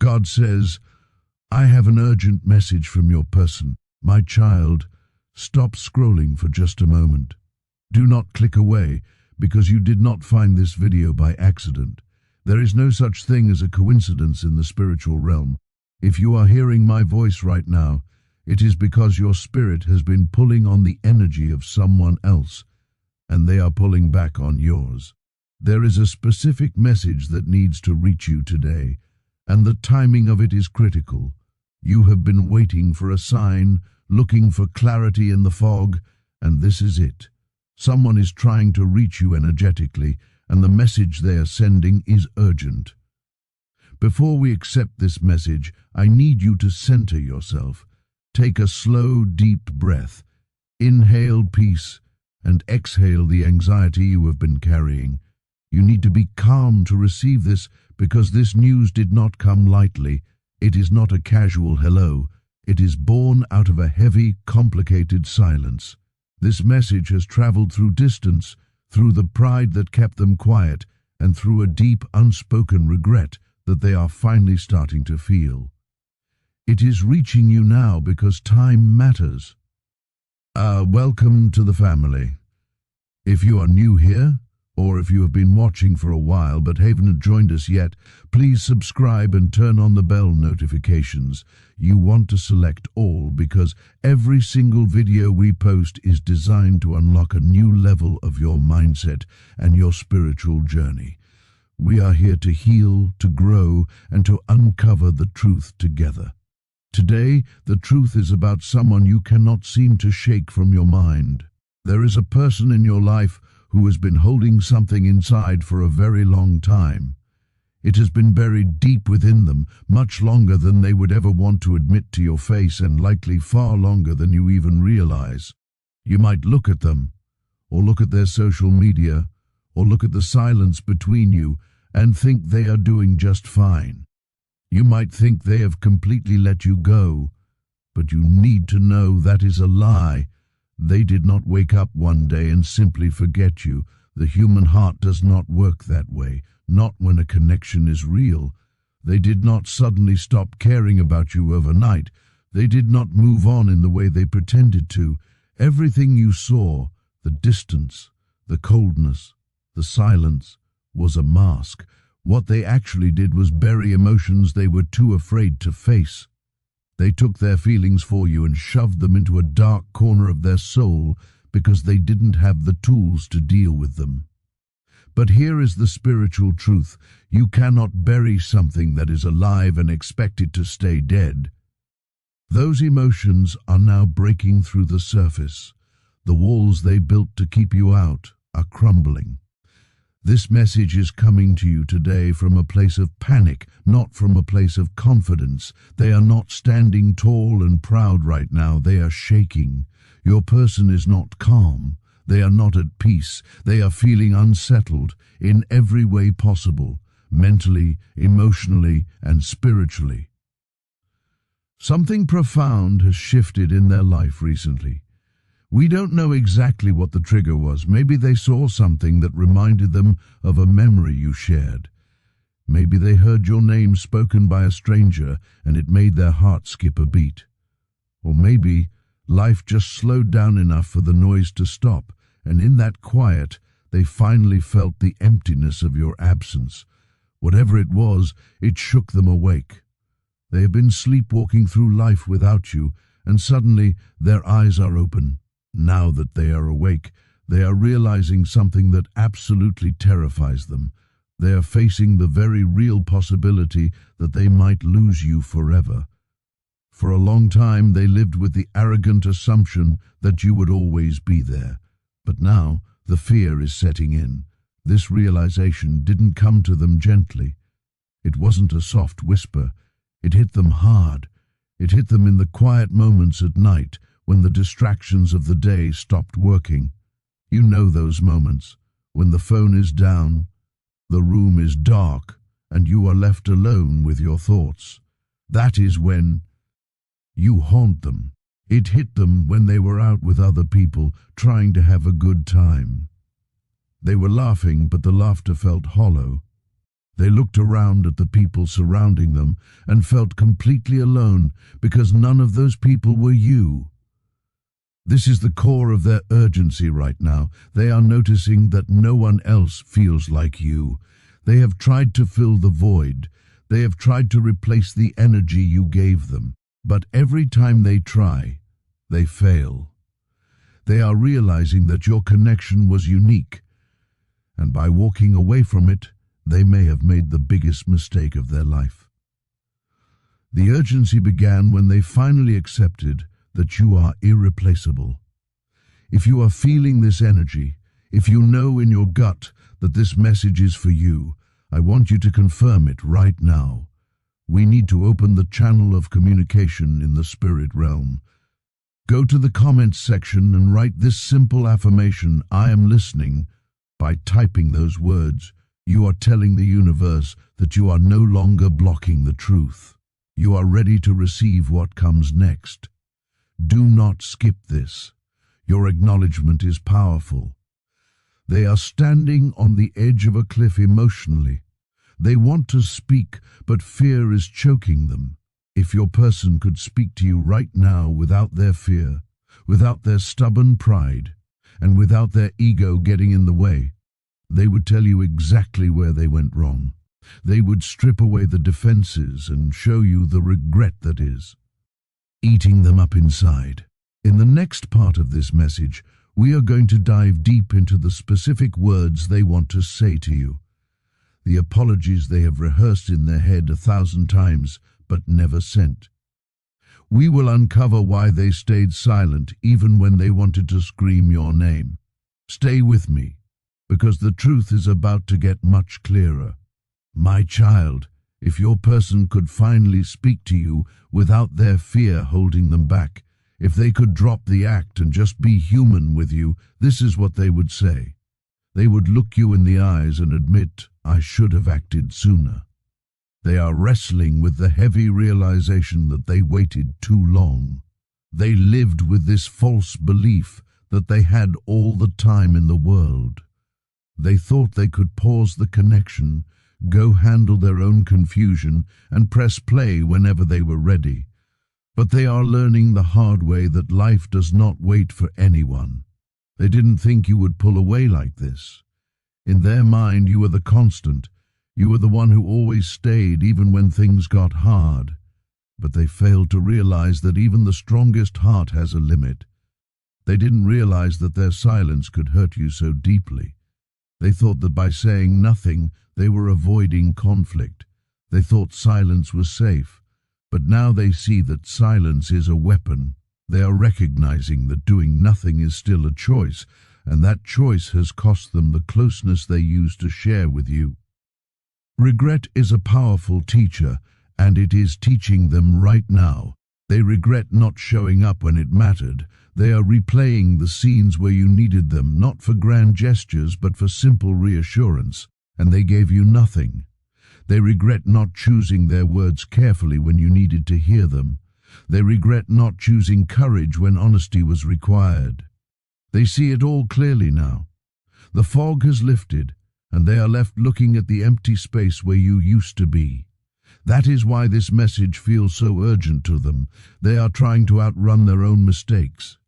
God says, I have an urgent message from your person. My child, stop scrolling for just a moment. Do not click away, because you did not find this video by accident. There is no such thing as a coincidence in the spiritual realm. If you are hearing my voice right now, it is because your spirit has been pulling on the energy of someone else, and they are pulling back on yours. There is a specific message that needs to reach you today, and the timing of it is critical. You have been waiting for a sign, looking for clarity in the fog, and this is it. Someone is trying to reach you energetically, and the message they are sending is urgent. Before we accept this message, I need you to center yourself. Take a slow, deep breath. Inhale peace, and exhale the anxiety you have been carrying. You need to be calm to receive this, because this news did not come lightly. It is not a casual hello. It is born out of a heavy, complicated silence. This message has traveled through distance, through the pride that kept them quiet, and through a deep, unspoken regret that they are finally starting to feel. It is reaching you now because time matters. Welcome to the family. If you are new here, or if you have been watching for a while but haven't joined us yet, please subscribe and turn on the bell notifications. You want to select all because every single video we post is designed to unlock a new level of your mindset and your spiritual journey. We are here to heal, to grow, and to uncover the truth together. Today, the truth is about someone you cannot seem to shake from your mind. There is a person in your life who has been holding something inside for a very long time. It has been buried deep within them, much longer than they would ever want to admit to your face, and likely far longer than you even realize. You might look at them, or look at their social media, or look at the silence between you, and think they are doing just fine. You might think they have completely let you go, but you need to know that is a lie. They did not wake up one day and simply forget you. The human heart does not work that way, not when a connection is real. They did not suddenly stop caring about you overnight. They did not move on in the way they pretended to. Everything you saw, the distance, the coldness, the silence, was a mask. What they actually did was bury emotions they were too afraid to face. They took their feelings for you and shoved them into a dark corner of their soul because they didn't have the tools to deal with them. But here is the spiritual truth. You cannot bury something that is alive and expect it to stay dead. Those emotions are now breaking through the surface. The walls they built to keep you out are crumbling. This message is coming to you today from a place of panic, not from a place of confidence. They are not standing tall and proud right now. They are shaking. Your person is not calm. They are not at peace. They are feeling unsettled in every way possible, mentally, emotionally, and spiritually. Something profound has shifted in their life recently. We don't know exactly what the trigger was. Maybe they saw something that reminded them of a memory you shared. Maybe they heard your name spoken by a stranger and it made their heart skip a beat. Or maybe life just slowed down enough for the noise to stop, and in that quiet they finally felt the emptiness of your absence. Whatever it was, it shook them awake. They have been sleepwalking through life without you, and suddenly their eyes are open. Now that they are awake, they are realizing something that absolutely terrifies them. They are facing the very real possibility that they might lose you forever. For a long time they lived with the arrogant assumption that you would always be there. But now the fear is setting in. This realization didn't come to them gently. It wasn't a soft whisper. It hit them hard. It hit them in the quiet moments at night, when the distractions of the day stopped working. You know those moments, when the phone is down, the room is dark, and you are left alone with your thoughts. That is when you haunt them. It hit them when they were out with other people, trying to have a good time. They were laughing, but the laughter felt hollow. They looked around at the people surrounding them and felt completely alone because none of those people were you. This is the core of their urgency right now. They are noticing that no one else feels like you. They have tried to fill the void. They have tried to replace the energy you gave them. But every time they try, they fail. They are realizing that your connection was unique, and by walking away from it, they may have made the biggest mistake of their life. The urgency began when they finally accepted that you are irreplaceable. If you are feeling this energy, if you know in your gut that this message is for you, I want you to confirm it right now. We need to open the channel of communication in the spirit realm. Go to the comments section and write this simple affirmation, I am listening. By typing those words, you are telling the universe that you are no longer blocking the truth. You are ready to receive what comes next. Do not skip this. Your acknowledgement is powerful. They are standing on the edge of a cliff emotionally. They want to speak, but fear is choking them. If your person could speak to you right now without their fear, without their stubborn pride, and without their ego getting in the way, they would tell you exactly where they went wrong. They would strip away the defenses and show you the regret that is eating them up inside. In the next part of this message, we are going to dive deep into the specific words they want to say to you. The apologies they have rehearsed in their head 1,000 times, but never sent. We will uncover why they stayed silent even when they wanted to scream your name. Stay with me, because the truth is about to get much clearer. My child, if your person could finally speak to you without their fear holding them back, if they could drop the act and just be human with you, this is what they would say. They would look you in the eyes and admit, I should have acted sooner. They are wrestling with the heavy realization that they waited too long. They lived with this false belief that they had all the time in the world. They thought they could pause the connection, go handle their own confusion, and press play whenever they were ready. But they are learning the hard way that life does not wait for anyone. They didn't think you would pull away like this. In their mind, you were the constant. You were the one who always stayed even when things got hard. But they failed to realize that even the strongest heart has a limit. They didn't realize that their silence could hurt you so deeply. They thought that by saying nothing, they were avoiding conflict. They thought silence was safe. But now they see that silence is a weapon. They are recognizing that doing nothing is still a choice, and that choice has cost them the closeness they used to share with you. Regret is a powerful teacher, and it is teaching them right now. They regret not showing up when it mattered. They are replaying the scenes where you needed them, not for grand gestures, but for simple reassurance, and they gave you nothing. They regret not choosing their words carefully when you needed to hear them. They regret not choosing courage when honesty was required. They see it all clearly now. The fog has lifted, and they are left looking at the empty space where you used to be. That is why this message feels so urgent to them. They are trying to outrun their own mistakes.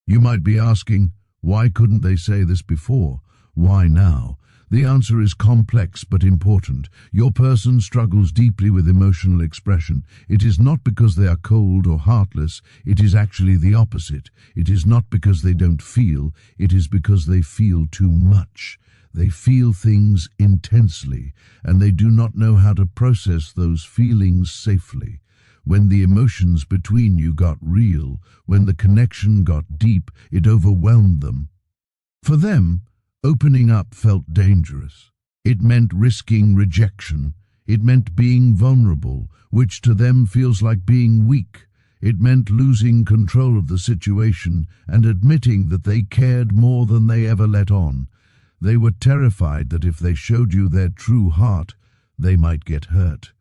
You might be asking, why couldn't they say this before? Why now? The answer is complex but important. Your person struggles deeply with emotional expression. It is not because they are cold or heartless. It is actually the opposite. It is not because they don't feel. It is because they feel too much. They feel things intensely, and they do not know how to process those feelings safely. When the emotions between you got real, when the connection got deep, it overwhelmed them. For them, opening up felt dangerous. It meant risking rejection. It meant being vulnerable, which to them feels like being weak. It meant losing control of the situation and admitting that they cared more than they ever let on. They were terrified that if they showed you their true heart, they might get hurt.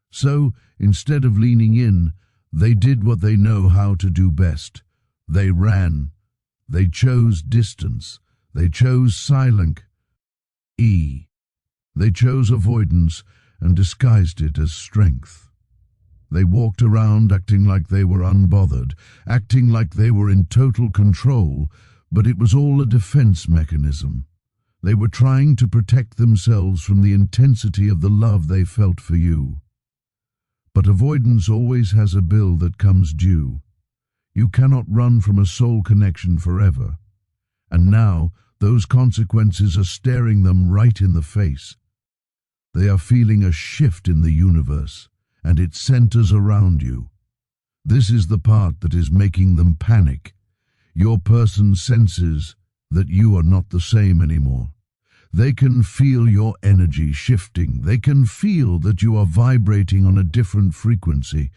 So, instead of leaning in, they did what they know how to do best. They ran. They chose distance. They chose silence. They chose avoidance, and disguised it as strength. They walked around acting like they were unbothered, acting like they were in total control, but it was all a defense mechanism. They were trying to protect themselves from the intensity of the love they felt for you. But avoidance always has a bill that comes due. You cannot run from a soul connection forever. And now, those consequences are staring them right in the face. They are feeling a shift in the universe, and it centers around you. This is the part that is making them panic. Your person senses that you are not the same anymore. They can feel your energy shifting. They can feel that you are vibrating on a different frequency.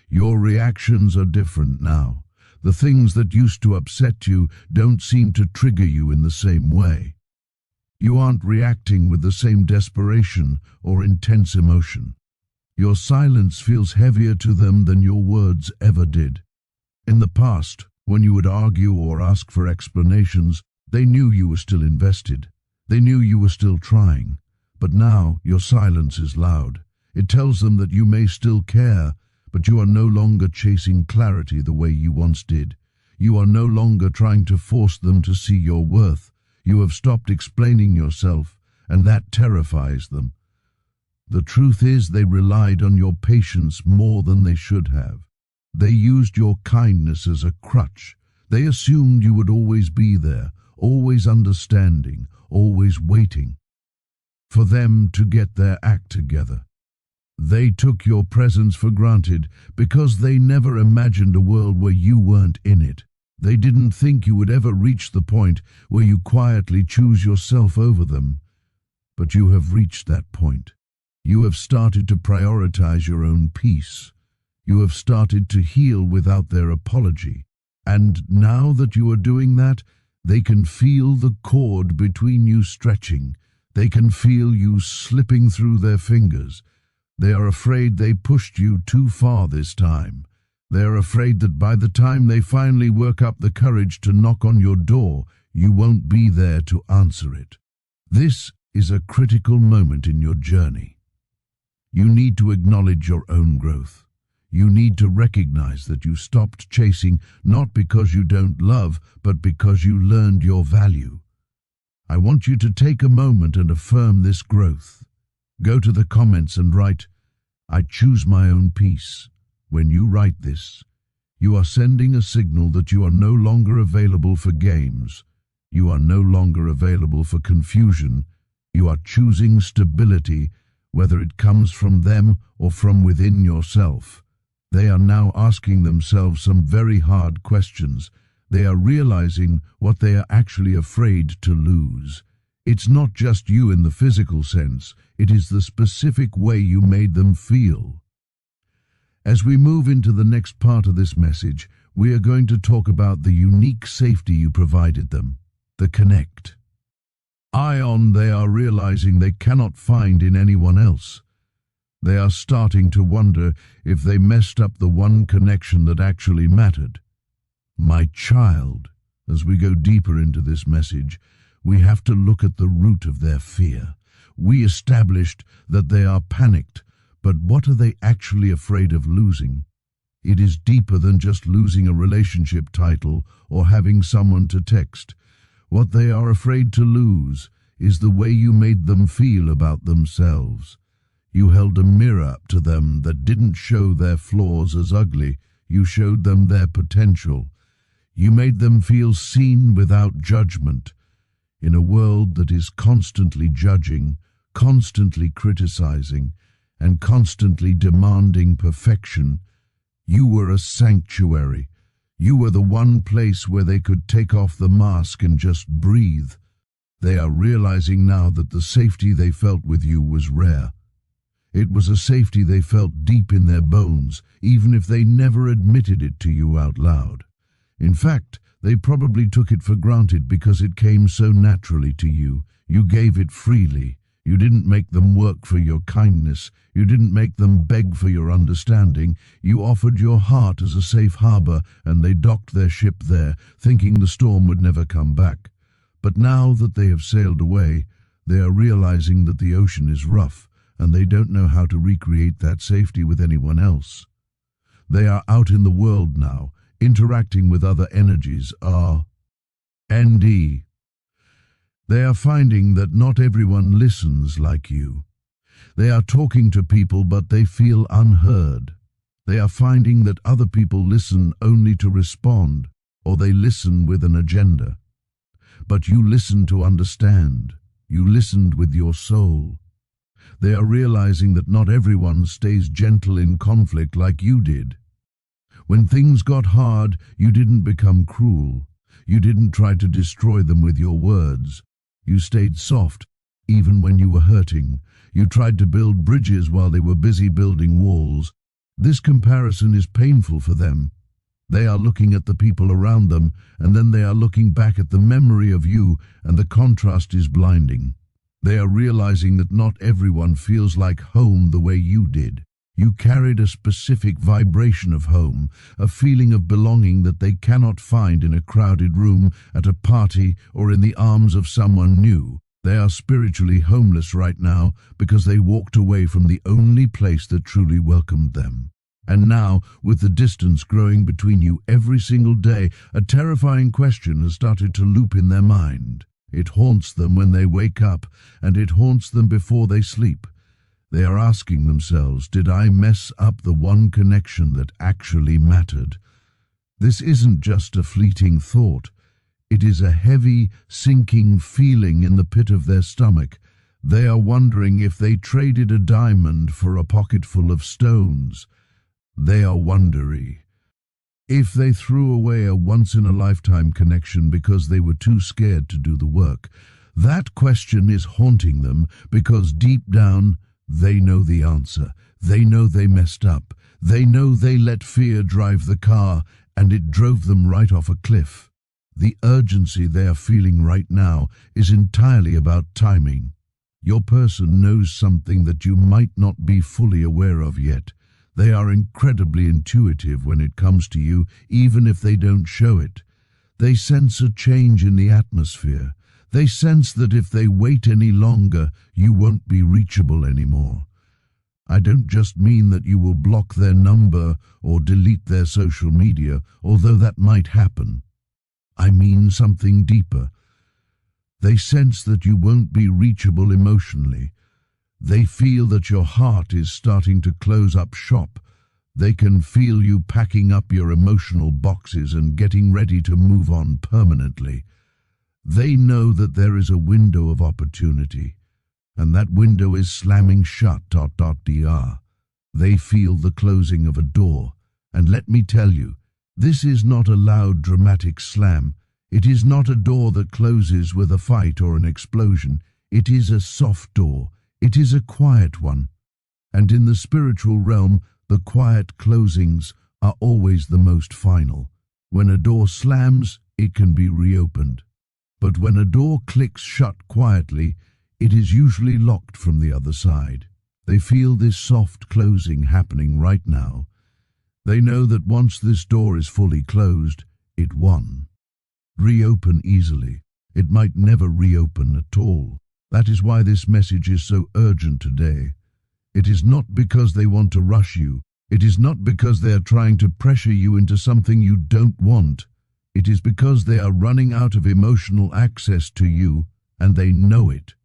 Your reactions are different now. The things that used to upset you don't seem to trigger you in the same way. You aren't reacting with the same desperation or intense emotion. Your silence feels heavier to them than your words ever did. In the past, when you would argue or ask for explanations, they knew you were still invested. They knew you were still trying. But now your silence is loud. It tells them that you may still care, but you are no longer chasing clarity the way you once did. You are no longer trying to force them to see your worth. You have stopped explaining yourself, and that terrifies them. The truth is they relied on your patience more than they should have. They used your kindness as a crutch. They assumed you would always be there, always understanding, always waiting for them to get their act together. They took your presence for granted because they never imagined a world where you weren't in it. They didn't think you would ever reach the point where you quietly choose yourself over them. But you have reached that point. You have started to prioritize your own peace. You have started to heal without their apology. And now that you are doing that, they can feel the cord between you stretching. They can feel you slipping through their fingers. They are afraid they pushed you too far this time. They are afraid that by the time they finally work up the courage to knock on your door, you won't be there to answer it. This is a critical moment in your journey. You need to acknowledge your own growth. You need to recognize that you stopped chasing not because you don't love, but because you learned your value. I want you to take a moment and affirm this growth. Go to the comments and write, "I choose my own peace." When you write this, you are sending a signal that you are no longer available for games. You are no longer available for confusion. You are choosing stability, whether it comes from them or from within yourself. They are now asking themselves some very hard questions. They are realizing what they are actually afraid to lose. It's not just you in the physical sense, it is the specific way you made them feel. As we move into the next part of this message, we are going to talk about the unique safety you provided them, the connect. Ion they are realizing they cannot find in anyone else. They are starting to wonder if they messed up the one connection that actually mattered. My child, as we go deeper into this message, we have to look at the root of their fear. We established that they are panicked, but what are they actually afraid of losing? It is deeper than just losing a relationship title or having someone to text. What they are afraid to lose is the way you made them feel about themselves. You held a mirror up to them that didn't show their flaws as ugly. You showed them their potential. You made them feel seen without judgment. In a world that is constantly judging, constantly criticizing, and constantly demanding perfection, you were a sanctuary. You were the one place where they could take off the mask and just breathe. They are realizing now that the safety they felt with you was rare. It was a safety they felt deep in their bones, even if they never admitted it to you out loud. In fact, they probably took it for granted because it came so naturally to you. You gave it freely. You didn't make them work for your kindness. You didn't make them beg for your understanding. You offered your heart as a safe harbor, and they docked their ship there, thinking the storm would never come back. But now that they have sailed away, they are realizing that the ocean is rough, and they don't know how to recreate that safety with anyone else. They are out in the world now, interacting with other energies, R&D. They are finding that not everyone listens like you. They are talking to people, but they feel unheard. They are finding that other people listen only to respond, or they listen with an agenda. But you listen to understand. You listened with your soul. They are realizing that not everyone stays gentle in conflict like you did. When things got hard, you didn't become cruel. You didn't try to destroy them with your words. You stayed soft, even when you were hurting. You tried to build bridges while they were busy building walls. This comparison is painful for them. They are looking at the people around them, and then they are looking back at the memory of you, and the contrast is blinding. They are realizing that not everyone feels like home the way you did. You carried a specific vibration of home, a feeling of belonging that they cannot find in a crowded room, at a party, or in the arms of someone new. They are spiritually homeless right now because they walked away from the only place that truly welcomed them. And now, with the distance growing between you every single day, a terrifying question has started to loop in their mind. It haunts them when they wake up, and it haunts them before they sleep. They are asking themselves, did I mess up the one connection that actually mattered? This isn't just a fleeting thought. It is a heavy, sinking feeling in the pit of their stomach. They are wondering if they traded a diamond for a pocketful of stones. They are wondering if they threw away a once-in-a-lifetime connection because they were too scared to do the work. That question is haunting them because deep down, they know the answer. They know they messed up. They know they let fear drive the car, and it drove them right off a cliff. The urgency they are feeling right now is entirely about timing. Your person knows something that you might not be fully aware of yet. They are incredibly intuitive when it comes to you, even if they don't show it. They sense a change in the atmosphere. They sense that if they wait any longer, you won't be reachable anymore. I don't just mean that you will block their number or delete their social media, although that might happen. I mean something deeper. They sense that you won't be reachable emotionally. They feel that your heart is starting to close up shop. They can feel you packing up your emotional boxes and getting ready to move on permanently. They know that there is a window of opportunity, and that window is slamming shut. Dr. They feel the closing of a door, and let me tell you, this is not a loud, dramatic slam. It is not a door that closes with a fight or an explosion. It is a soft door. It is a quiet one. And in the spiritual realm, the quiet closings are always the most final. When a door slams, it can be reopened. But when a door clicks shut quietly, it is usually locked from the other side. They feel this soft closing happening right now. They know that once this door is fully closed, it won. Reopen easily. It might never reopen at all. That is why this message is so urgent today. It is not because they want to rush you. It is not because they are trying to pressure you into something you don't want. It is because they are running out of emotional access to you, and they know it.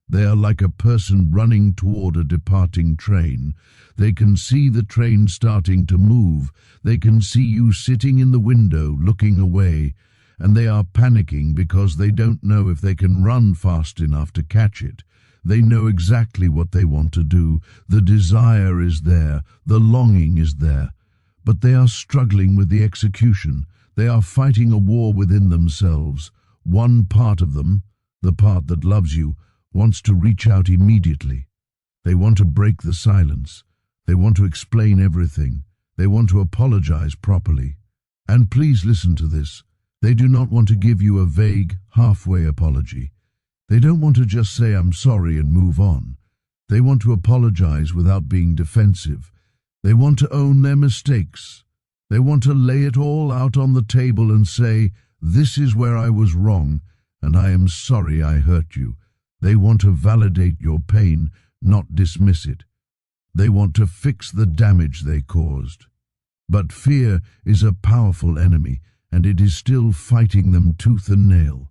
They are like a person running toward a departing train. They can see the train starting to move. They can see you sitting in the window looking away, and they are panicking because they don't know if they can run fast enough to catch it. They know exactly what they want to do. The desire is there. The longing is there. But they are struggling with the execution. They are fighting a war within themselves. One part of them, the part that loves you, wants to reach out immediately. They want to break the silence. They want to explain everything. They want to apologize properly. And please listen to this. They do not want to give you a vague, halfway apology. They don't want to just say, "I'm sorry," and move on. They want to apologize without being defensive. They want to own their mistakes. They want to lay it all out on the table and say, "This is where I was wrong, and I am sorry I hurt you." They want to validate your pain, not dismiss it. They want to fix the damage they caused. But fear is a powerful enemy, and it is still fighting them tooth and nail.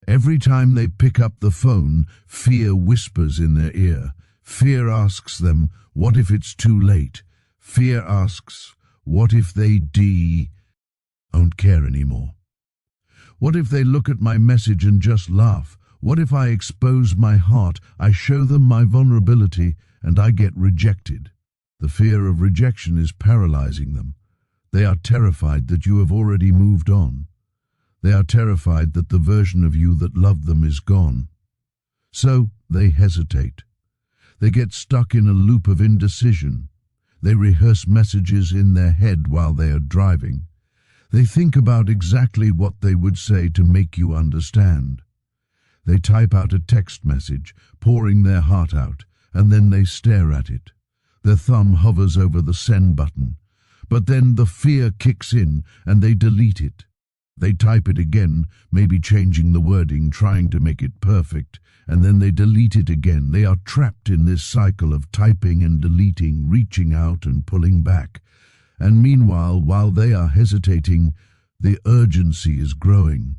Every time they pick up the phone, fear whispers in their ear. Fear asks them, what if it's too late? Fear asks, what if they don't care anymore? What if they look at my message and just laugh? What if I expose my heart, I show them my vulnerability, and I get rejected? The fear of rejection is paralyzing them. They are terrified that you have already moved on. They are terrified that the version of you that loved them is gone. So they hesitate. They get stuck in a loop of indecision. They rehearse messages in their head while they are driving. They think about exactly what they would say to make you understand. They type out a text message, pouring their heart out, and then they stare at it. Their thumb hovers over the send button. But then the fear kicks in and they delete it. They type it again, maybe changing the wording, trying to make it perfect, and then they delete it again. They are trapped in this cycle of typing and deleting, reaching out and pulling back. And meanwhile, while they are hesitating, the urgency is growing.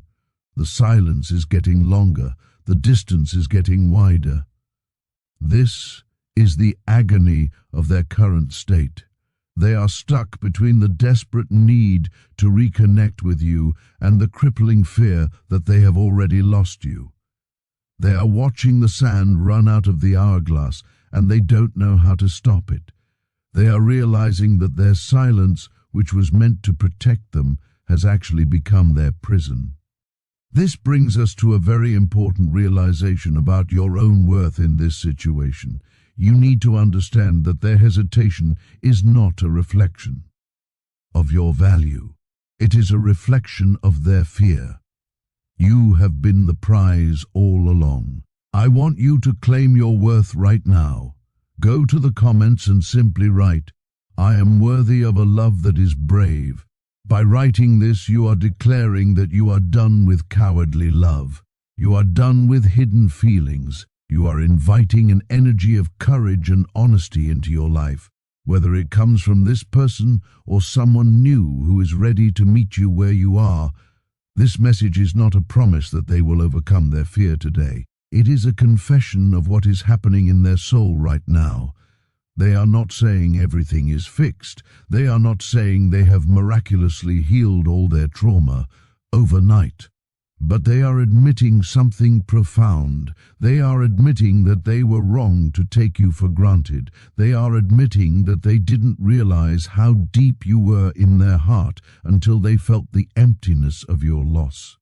The silence is getting longer. The distance is getting wider. This is the agony of their current state. They are stuck between the desperate need to reconnect with you and the crippling fear that they have already lost you. They are watching the sand run out of the hourglass, and they don't know how to stop it. They are realizing that their silence, which was meant to protect them, has actually become their prison. This brings us to a very important realization about your own worth in this situation. You need to understand that their hesitation is not a reflection of your value. It is a reflection of their fear. You have been the prize all along. I want you to claim your worth right now. Go to the comments and simply write, I am worthy of a love that is brave. By writing this, you are declaring that you are done with cowardly love. You are done with hidden feelings. You are inviting an energy of courage and honesty into your life, whether it comes from this person or someone new who is ready to meet you where you are. This message is not a promise that they will overcome their fear today. It is a confession of what is happening in their soul right now. They are not saying everything is fixed. They are not saying they have miraculously healed all their trauma overnight. But they are admitting something profound. They are admitting that they were wrong to take you for granted. They are admitting that they didn't realize how deep you were in their heart until they felt the emptiness of your loss.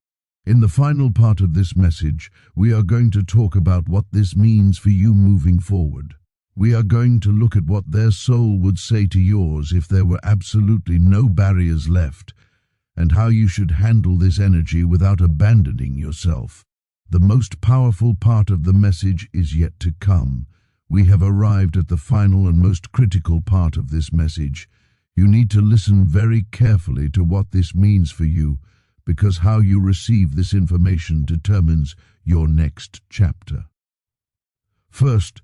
In the final part of this message, we are going to talk about what this means for you moving forward. We are going to look at what their soul would say to yours if there were absolutely no barriers left, and how you should handle this energy without abandoning yourself. The most powerful part of the message is yet to come. We have arrived at the final and most critical part of this message. You need to listen very carefully to what this means for you, because how you receive this information determines your next chapter. First,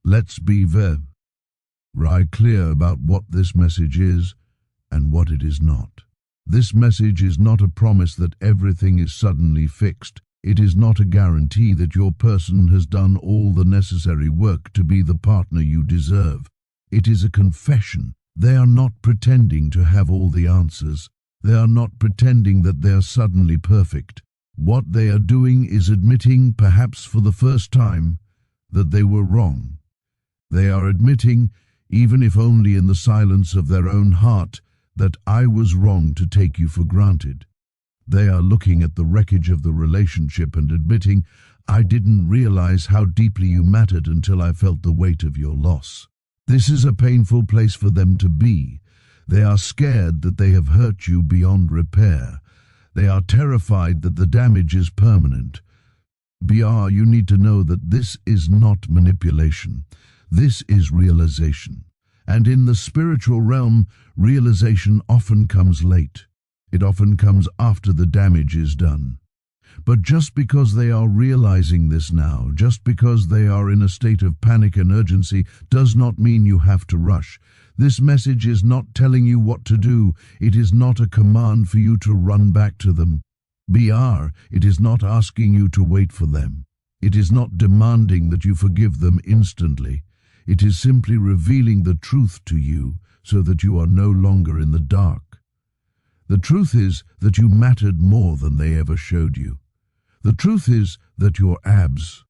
let's be very clear about what this message is and what it is not. This message is not a promise that everything is suddenly fixed. It is not a guarantee that your person has done all the necessary work to be the partner you deserve. It is a confession. They are not pretending to have all the answers. They are not pretending that they are suddenly perfect. What they are doing is admitting, perhaps for the first time, that they were wrong. They are admitting, even if only in the silence of their own heart, that I was wrong to take you for granted. They are looking at the wreckage of the relationship and admitting, I didn't realize how deeply you mattered until I felt the weight of your loss. This is a painful place for them to be. They are scared that they have hurt you beyond repair. They are terrified that the damage is permanent. BR, you need to know that this is not manipulation. This is realization. And in the spiritual realm, realization often comes late. It often comes after the damage is done. But just because they are realizing this now, just because they are in a state of panic and urgency, does not mean you have to rush. This message is not telling you what to do. It is not a command for you to run back to them. It is not asking you to wait for them. It is not demanding that you forgive them instantly. It is simply revealing the truth to you so that you are no longer in the dark. The truth is that you mattered more than they ever showed you. The truth is that your absence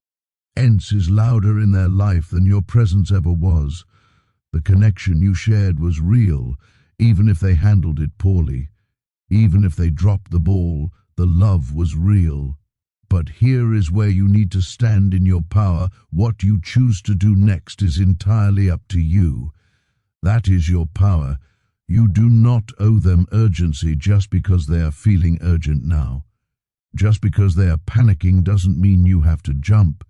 is louder in their life than your presence ever was. The connection you shared was real, even if they handled it poorly. Even if they dropped the ball, the love was real. But here is where you need to stand in your power. What you choose to do next is entirely up to you. That is your power. You do not owe them urgency just because they are feeling urgent now. Just because they are panicking doesn't mean you have to jump.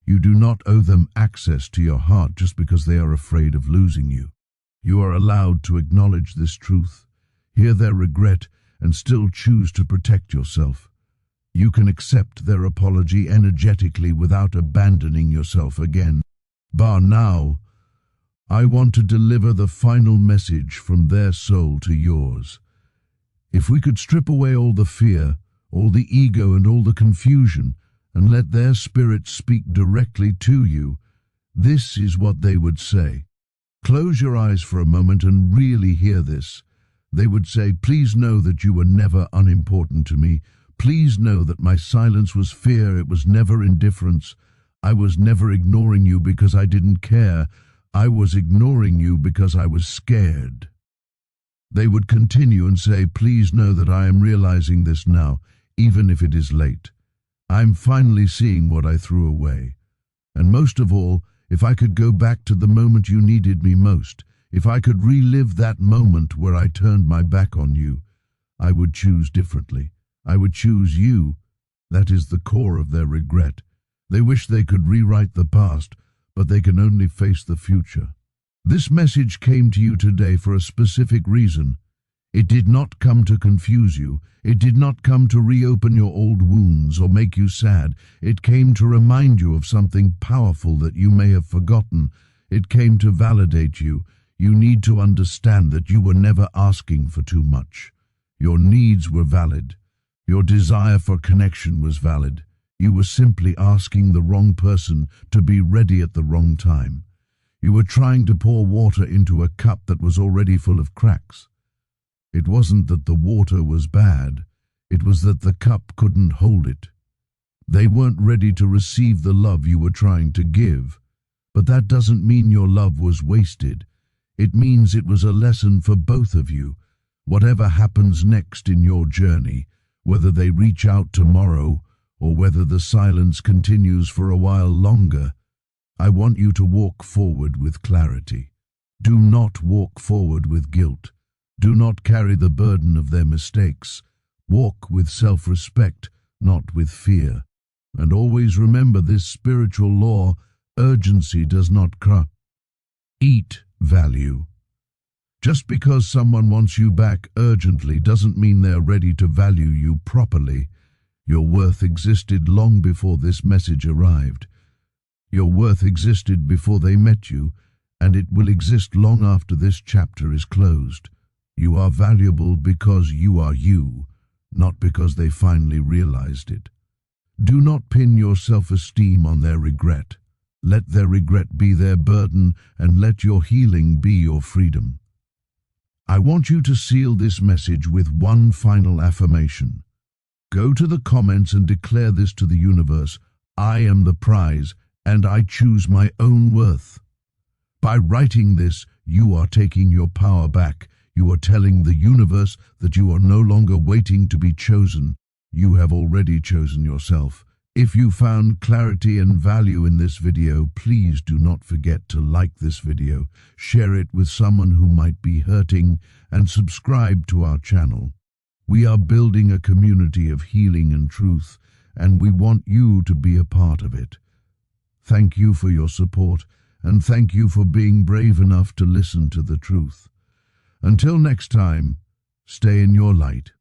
You do not owe them access to your heart just because they are afraid of losing you. You are allowed to acknowledge this truth, hear their regret, and still choose to protect yourself. You can accept their apology energetically without abandoning yourself again. Now, I want to deliver the final message from their soul to yours. If we could strip away all the fear, all the ego and all the confusion, and let their spirit speak directly to you, this is what they would say. Close your eyes for a moment and really hear this. They would say, "Please know that you were never unimportant to me. Please know that my silence was fear, it was never indifference. I was never ignoring you because I didn't care. I was ignoring you because I was scared." They would continue and say, "Please know that I am realizing this now, even if it is late. I'm finally seeing what I threw away. And most of all, if I could go back to the moment you needed me most, if I could relive that moment where I turned my back on you, I would choose differently. I would choose you." That is the core of their regret. They wish they could rewrite the past, but they can only face the future. This message came to you today for a specific reason. It did not come to confuse you. It did not come to reopen your old wounds or make you sad. It came to remind you of something powerful that you may have forgotten. It came to validate you. You need to understand that you were never asking for too much. Your needs were valid. Your desire for connection was valid. You were simply asking the wrong person to be ready at the wrong time. You were trying to pour water into a cup that was already full of cracks. It wasn't that the water was bad, it was that the cup couldn't hold it. They weren't ready to receive the love you were trying to give. But that doesn't mean your love was wasted. It means it was a lesson for both of you. Whatever happens next in your journey, whether they reach out tomorrow or whether the silence continues for a while longer, I want you to walk forward with clarity. Do not walk forward with guilt. Do not carry the burden of their mistakes. Walk with self-respect, not with fear. And always remember this spiritual law: urgency does not eat value. Just because someone wants you back urgently doesn't mean they're ready to value you properly. Your worth existed long before this message arrived. Your worth existed before they met you, and it will exist long after this chapter is closed. You are valuable because you are you, not because they finally realized it. Do not pin your self-esteem on their regret. Let their regret be their burden, and let your healing be your freedom. I want you to seal this message with one final affirmation. Go to the comments and declare this to the universe: I am the prize, and I choose my own worth. By writing this, you are taking your power back. You are telling the universe that you are no longer waiting to be chosen. You have already chosen yourself. If you found clarity and value in this video, please do not forget to like this video, share it with someone who might be hurting, and subscribe to our channel. We are building a community of healing and truth, and we want you to be a part of it. Thank you for your support, and thank you for being brave enough to listen to the truth. Until next time, stay in your light.